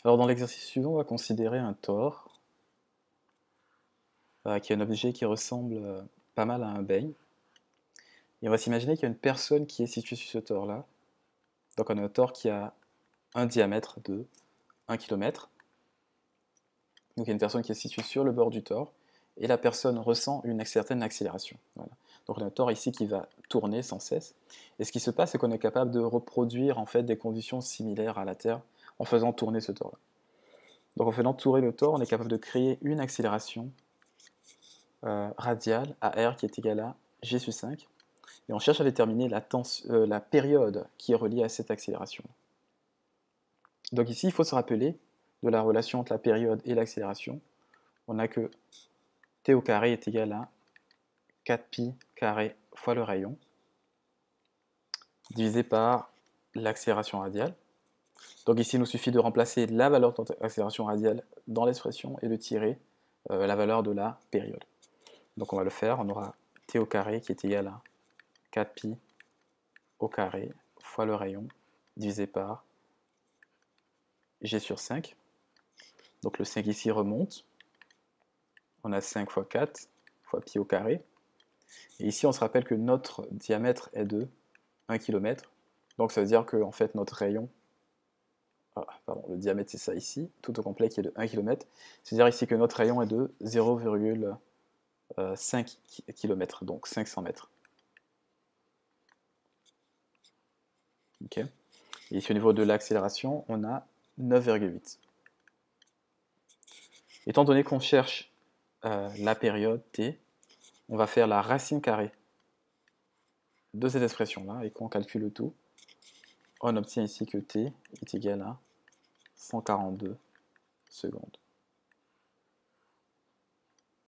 Alors dans l'exercice suivant, on va considérer un tore, qui est un objet qui ressemble pas mal à un beigne. Et on va s'imaginer qu'il y a une personne qui est située sur ce tore-là. Donc on a un tore qui a un diamètre de 1 km. Donc il y a une personne qui est située sur le bord du tore, et la personne ressent une certaine accélération. Voilà. Donc on a un tore ici qui va tourner sans cesse. Et ce qui se passe, c'est qu'on est capable de reproduire en fait des conditions similaires à la Terre en faisant tourner ce tore-là. Donc en faisant tourner le tore, on est capable de créer une accélération radiale à r qui est égale à g sur 5. Et on cherche à déterminer la période qui est reliée à cette accélération. Donc ici, il faut se rappeler de la relation entre la période et l'accélération. On a que t au carré est égal à 4pi carré fois le rayon, divisé par l'accélération radiale. Donc ici, il nous suffit de remplacer la valeur de l'accélération radiale dans l'expression et de tirer la valeur de la période. Donc on va le faire, on aura t au carré qui est égal à 4pi au carré fois le rayon divisé par g sur 5. Donc le 5 ici remonte. On a 5 fois 4 fois pi au carré. Et ici, on se rappelle que notre diamètre est de 1 km. Donc ça veut dire que en fait, notre rayon, le diamètre c'est ça ici, tout au complet qui est de 1 km. C'est-à-dire ici que notre rayon est de 0,5 km, donc 500 mètres. Okay. Et ici au niveau de l'accélération, on a 9,8. Étant donné qu'on cherche la période t, on va faire la racine carrée de cette expression-là et qu'on calcule le tout. On obtient ici que t est égal à 142 secondes.